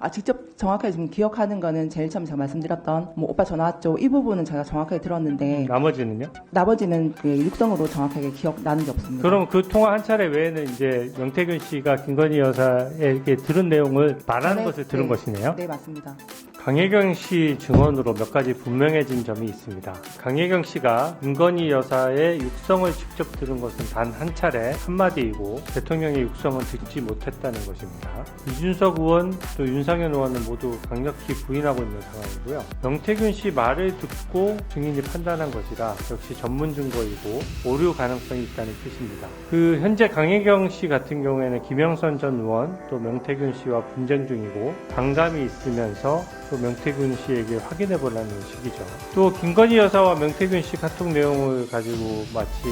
직접 정확하게 지금 기억하는 거는 제일 처음 제가 말씀드렸던 뭐 오빠 전화 왔죠. 이 부분은 제가 정확하게 들었는데 나머지는요? 나머지는 그 육성으로 정확하게 기억나는 게 없습니다. 그럼 그 통화 한 차례 외에는 이제 명태균 씨가 김건희 여사에게 들은 내용을 말하는 것을 들은 것이네요? 네, 맞습니다. 강혜경 씨 증언으로 몇 가지 분명해진 점이 있습니다. 강혜경 씨가 김건희 여사의 육성을 직접 들은 것은 단 한 차례 한마디이고 대통령의 육성은 듣지 못했다는 것입니다. 이준석 의원 또 윤상현 의원은 모두 강력히 부인하고 있는 상황이고요. 명태균 씨 말을 듣고 증인이 판단한 것이라 역시 전문 증거이고 오류 가능성이 있다는 뜻입니다. 그 현재 강혜경 씨 같은 경우에는 김영선 전 의원 또 명태균 씨와 분쟁 중이고 반감이 있으면서 또 명태균 씨에게 확인해 보라는 식이죠. 또 김건희 여사와 명태균 씨 카톡 내용을 가지고 마치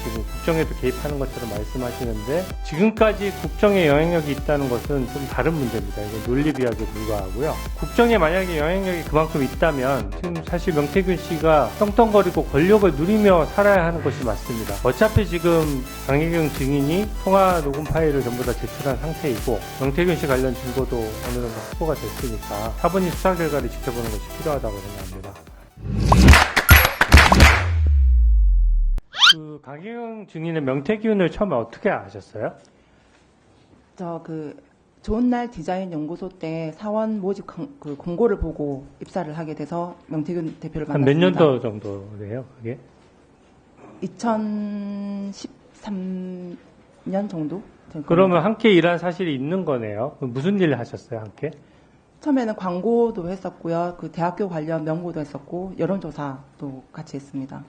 지금 국정에도 개입하는 것처럼 말씀하시는데 지금까지 국정에 영향력이 있다는 것은 좀 다른 문제입니다. 이건 논리비약에 불과하고요. 국정에 만약에 영향력이 그만큼 있다면 지금 사실 명태균 씨가 떵떵거리고 권력을 누리며 살아야 하는 것이 맞습니다. 어차피 지금 강혜경 증인이 통화 녹음 파일을 전부 다 제출한 상태이고 명태균 씨 관련 증거도 어느 정도 확보가 됐으니까 차분히 수사 결과를 지켜보는 것이 필요하다고 생각합니다. 그 강혜경 증인은 명태균을 처음에 어떻게 아셨어요? 좋은 날 디자인 연구소 때 사원 모집 그 공고를 보고 입사를 하게 돼서 명태균 대표를 만났습니다. 한 몇 년도 정도래요, 그게? 2013년 정도? 그러면 함께 일한 사실이 있는 거네요. 무슨 일을 하셨어요, 함께? 처음에는 광고도 했었고요. 그 대학교 관련 명고도 했었고 여론조사도 같이 했습니다.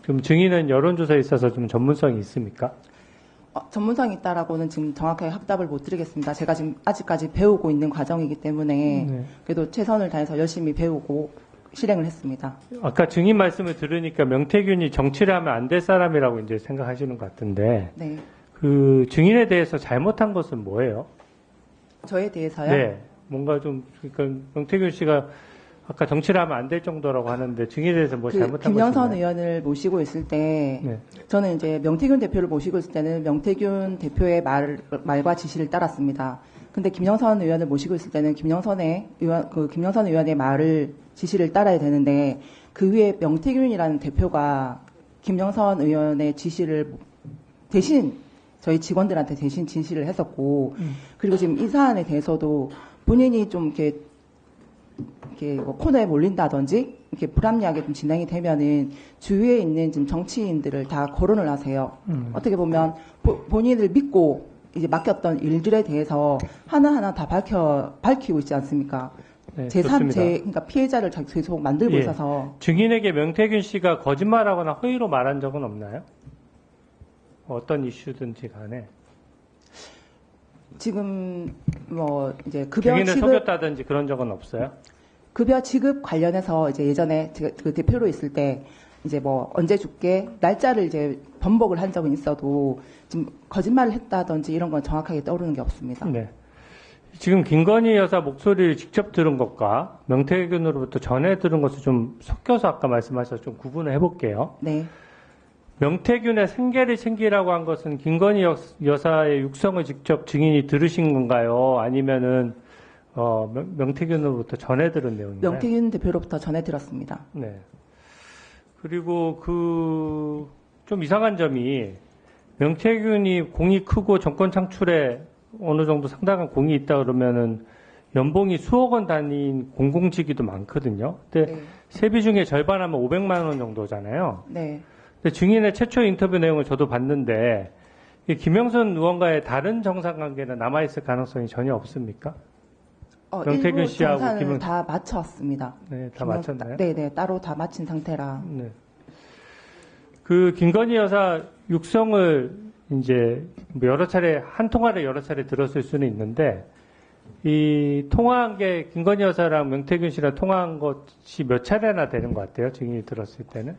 그럼 증인은 여론조사에 있어서 좀 전문성이 있습니까? 전문성이 있다라고는 지금 정확하게 확답을 못 드리겠습니다. 제가 지금 아직까지 배우고 있는 과정이기 때문에 네. 그래도 최선을 다해서 열심히 배우고 실행을 했습니다. 아까 증인 말씀을 들으니까 명태균이 정치를 하면 안 될 사람이라고 이제 생각하시는 것 같은데, 네. 그 증인에 대해서 잘못한 것은 뭐예요? 저에 대해서요? 네. 뭔가 좀, 그러니까 명태균 씨가 아까 정치를 하면 안 될 정도라고 하는데 증인에 대해서 뭐 잘못한 것이 김영선 의원을 모시고 있을 때 네. 저는 이제 명태균 대표를 모시고 있을 때는 명태균 대표의 말과 지시를 따랐습니다. 근데 김영선 의원을 모시고 있을 때는 김영선 의원의 말을 지시를 따라야 되는데 그 위에 명태균이라는 대표가 김영선 의원의 지시를 대신 저희 직원들한테 대신 지시를 했었고 그리고 지금 이 사안에 대해서도 본인이 좀 이렇게 뭐 코너에 몰린다든지 이렇게 불합리하게 좀 진행이 되면은 주위에 있는 지금 정치인들을 다 거론을 하세요. 어떻게 보면 본인을 믿고 이제 맡겼던 일들에 대해서 하나하나 다 밝히고 있지 않습니까? 네, 그러니까 피해자를 계속 만들고 있어서. 증인에게 명태균 씨가 거짓말하거나 허위로 말한 적은 없나요? 어떤 이슈든지 간에. 지금 뭐 이제 급여 증인을 지급 속였다든지 그런 적은 없어요? 급여 지급 관련해서 이제 예전에 제가 그 대표로 있을 때 이제 뭐 언제 줄게 날짜를 이제 번복을 한 적은 있어도 지금 거짓말을 했다든지 이런 건 정확하게 떠오르는 게 없습니다. 네. 지금 김건희 여사 목소리를 직접 들은 것과 명태균으로부터 전해 들은 것을 좀 섞여서 아까 말씀하셔서 좀 구분을 해볼게요. 네. 명태균의 생계를 챙기라고 한 것은 김건희 여사의 육성을 직접 증인이 들으신 건가요? 아니면은 명태균으로부터 전해 들은 내용인가요? 명태균 대표로부터 전해 들었습니다. 네. 그리고 좀 이상한 점이 명태균이 공이 크고 정권 창출에 어느 정도 상당한 공이 있다 그러면은 연봉이 수억 원 단위인 공공직위도 많거든요. 근데 네. 세비 중에 절반하면 500만 원 정도잖아요. 네. 근데 증인의 최초 인터뷰 내용을 저도 봤는데 김영선 의원과의 다른 정상관계는 남아있을 가능성이 전혀 없습니까? 명태균 씨하고 정산을 다 마쳤습니다. 네, 다 마쳤나요? 네, 따로 다 마친 상태라. 네. 그 김건희 여사 육성을 이제 여러 차례 한 통화를 여러 차례 들었을 수는 있는데 이 통화한 게 김건희 여사랑 명태균 씨랑 통화한 것이 몇 차례나 되는 것 같아요? 증인이 들었을 때는?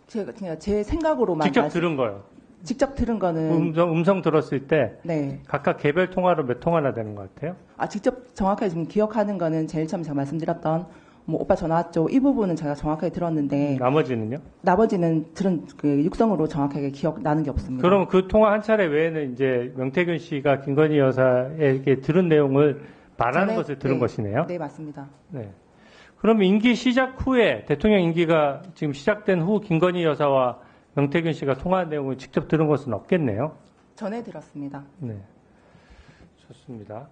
제가 그냥 제 생각으로만 직접 들은 거요. 직접 들은 거는 음성 들었을 때 네. 각각 개별 통화로 몇 통화나 되는 것 같아요? 직접 정확하게 지금 기억하는 거는 제일 처음 제가 말씀드렸던 뭐 오빠 전화 왔죠. 이 부분은 제가 정확하게 들었는데 나머지는요? 나머지는 들은 그 육성으로 정확하게 기억나는 게 없습니다. 그럼 그 통화 한 차례 외에는 이제 명태균 씨가 김건희 여사에게 들은 내용을 말하는 것을 들은 것이네요? 네, 맞습니다. 네. 그럼 임기 시작 후에 대통령 임기가 지금 시작된 후 김건희 여사와 명태균 씨가 통화한 내용을 직접 들은 것은 없겠네요? 전에 들었습니다. 네. 좋습니다.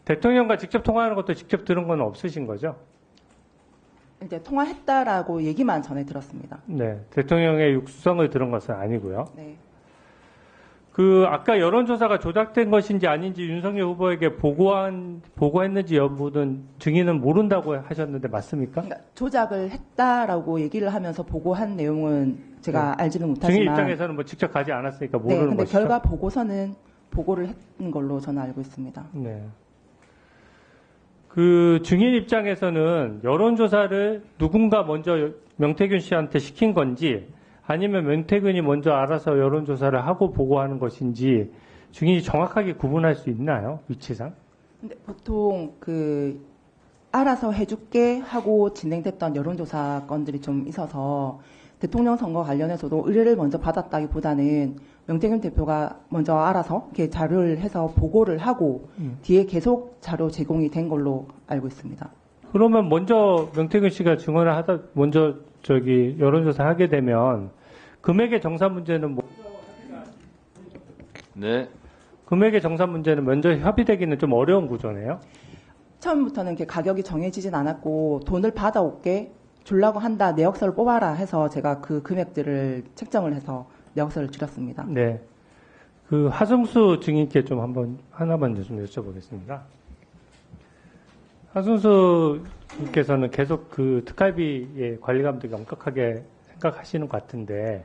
대통령과 직접 통화하는 것도 직접 들은 건 없으신 거죠? 이제 통화했다라고 얘기만 전에 들었습니다. 네. 대통령의 육성을 들은 것은 아니고요. 네. 그 아까 여론조사가 조작된 것인지 아닌지 윤석열 후보에게 보고했는지 여부는 증인은 모른다고 하셨는데 맞습니까? 그러니까 조작을 했다라고 얘기를 하면서 보고한 내용은 제가 알지는 못하지만 증인 입장에서는 뭐 직접 가지 않았으니까 네, 모르는 근데 것이죠. 결과 보고서는 보고를 했는 걸로 저는 알고 있습니다. 네. 그 증인 입장에서는 여론조사를 누군가 먼저 명태균 씨한테 시킨 건지 아니면 명태균이 먼저 알아서 여론조사를 하고 보고하는 것인지 증인이 정확하게 구분할 수 있나요? 위치상? 근데 보통 그 알아서 해줄게 하고 진행됐던 여론조사 건들이 좀 있어서 대통령 선거 관련해서도 의뢰를 먼저 받았다기보다는 명태균 대표가 먼저 알아서 이렇게 자료를 해서 보고를 하고 뒤에 계속 자료 제공이 된 걸로 알고 있습니다. 그러면 먼저 명태균 씨가 증언을 하다 먼저 여론조사 하게 되면 금액의 정산 문제는 네. 금액의 정산 문제는 먼저 협의되기는 좀 어려운 구조네요. 처음부터는 이렇게 가격이 정해지진 않았고 돈을 받아올게 주려고 한다 내역서를 뽑아라 해서 제가 그 금액들을 책정을 해서 내역서를 줄였습니다. 네. 그 하승수 증인께 좀 하나만 좀 여쭤보겠습니다. 하승수 님께서는 계속 그 특활비의 관리 감독이 엄격하게 생각하시는 것 같은데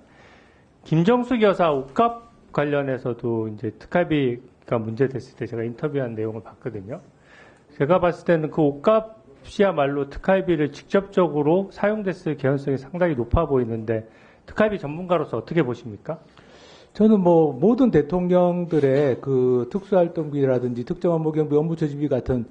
김정숙 여사 옷값 관련해서도 이제 특활비가 문제됐을 때 제가 인터뷰한 내용을 봤거든요. 제가 봤을 때는 그 옷값이야말로 특활비를 직접적으로 사용됐을 개연성이 상당히 높아 보이는데 특활비 전문가로서 어떻게 보십니까? 저는 뭐 모든 대통령들의 그 특수활동비라든지 특정한 목경비, 업무처지비 같은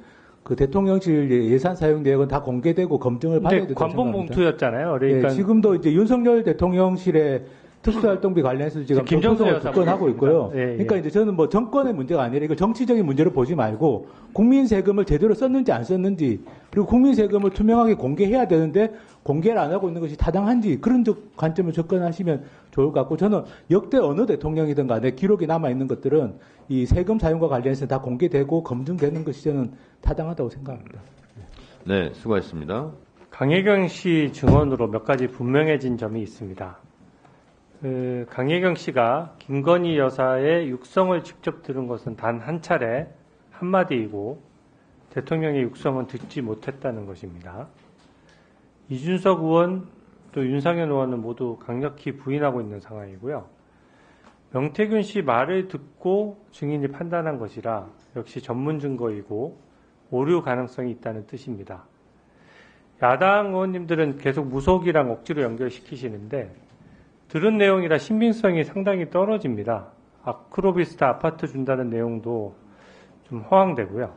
그 대통령실 예산 사용 내역은 다 공개되고 검증을 받아야 근데 된다고 생각합니다. 관봉봉투였잖아요. 그러니까 예, 지금도 이제 윤석열 대통령실의 특수활동비 관련해서 지금 김정수 소송을 여사 접근하고 있고요. 예, 예. 그러니까 이제 저는 뭐 정권의 문제가 아니라 이거 정치적인 문제로 보지 말고 국민 세금을 제대로 썼는지 안 썼는지 그리고 국민 세금을 투명하게 공개해야 되는데 공개를 안 하고 있는 것이 타당한지 그런 관점을 접근하시면 좋을 것 같고 저는 역대 어느 대통령이든 간에 기록이 남아 있는 것들은 이 세금 사용과 관련해서 다 공개되고 검증되는 것이 저는 타당하다고 생각합니다. 네, 수고하셨습니다. 강혜경 씨 증언으로 몇 가지 분명해진 점이 있습니다. 강혜경 씨가 김건희 여사의 육성을 직접 들은 것은 단 한 차례 한마디이고 대통령의 육성은 듣지 못했다는 것입니다. 이준석 의원 또 윤상현 의원은 모두 강력히 부인하고 있는 상황이고요. 명태균 씨 말을 듣고 증인이 판단한 것이라 역시 전문 증거이고 오류 가능성이 있다는 뜻입니다. 야당 의원님들은 계속 무속이랑 억지로 연결시키시는데 들은 내용이라 신빙성이 상당히 떨어집니다. 아크로비스타 아파트 준다는 내용도 좀 허황되고요.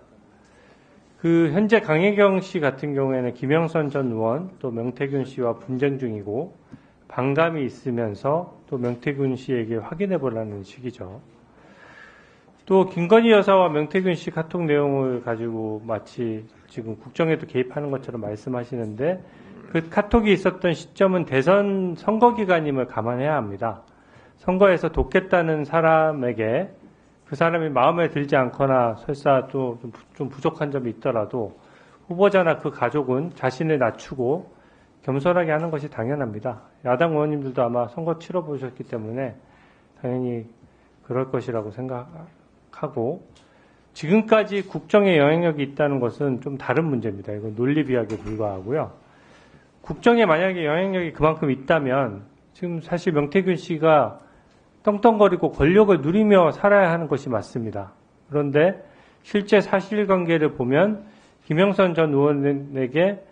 그 현재 강혜경 씨 같은 경우에는 김영선 전 의원 또 명태균 씨와 분쟁 중이고 반감이 있으면서 또 명태균 씨에게 확인해 보라는 식이죠. 또 김건희 여사와 명태균 씨 카톡 내용을 가지고 마치 지금 국정에도 개입하는 것처럼 말씀하시는데 그 카톡이 있었던 시점은 대선 선거 기간임을 감안해야 합니다. 선거에서 돕겠다는 사람에게 그 사람이 마음에 들지 않거나 설사 또 좀 부족한 점이 있더라도 후보자나 그 가족은 자신을 낮추고 겸손하게 하는 것이 당연합니다. 야당 의원님들도 아마 선거 치러보셨기 때문에 당연히 그럴 것이라고 생각하고 지금까지 국정에 영향력이 있다는 것은 좀 다른 문제입니다. 이건 논리비약에 불과하고요. 국정에 만약에 영향력이 그만큼 있다면 지금 사실 명태균 씨가 떵떵거리고 권력을 누리며 살아야 하는 것이 맞습니다. 그런데 실제 사실관계를 보면 김영선 전 의원에게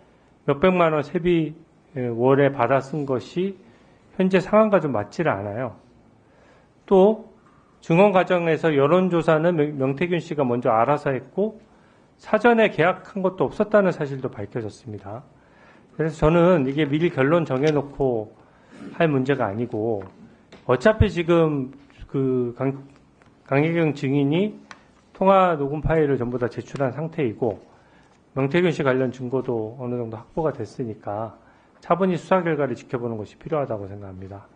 몇백만 원 세비 월에 받아 쓴 것이 현재 상황과 좀 맞지를 않아요. 또 증언 과정에서 여론조사는 명태균 씨가 먼저 알아서 했고 사전에 계약한 것도 없었다는 사실도 밝혀졌습니다. 그래서 저는 이게 미리 결론 정해놓고 할 문제가 아니고 어차피 지금 그 강혜경 증인이 통화 녹음 파일을 전부 다 제출한 상태이고 명태균 씨 관련 증거도 어느 정도 확보가 됐으니까 차분히 수사 결과를 지켜보는 것이 필요하다고 생각합니다.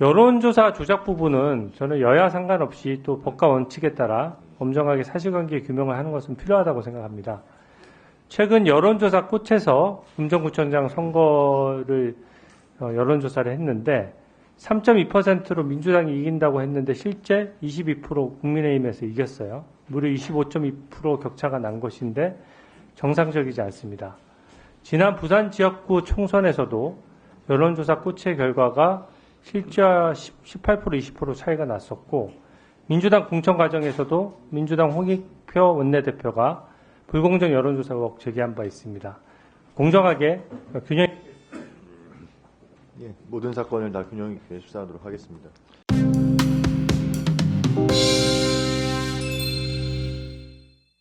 여론조사 조작 부분은 저는 여야 상관없이 또 법과 원칙에 따라 엄정하게 사실관계 규명을 하는 것은 필요하다고 생각합니다. 최근 여론조사 꽃에서 금정구청장 선거를 여론조사를 했는데 3.2%로 민주당이 이긴다고 했는데 실제 22% 국민의힘에서 이겼어요. 무려 25.2% 격차가 난 것인데 정상적이지 않습니다. 지난 부산 지역구 총선에서도 여론조사 꽃의 결과가 실제와 18% 20% 차이가 났었고 민주당 공천 과정에서도 민주당 홍익표 원내대표가 불공정 여론조사 의혹 제기한 바 있습니다. 공정하게 균형 예, 모든 사건을 다 균형 있게 수사하도록 하겠습니다.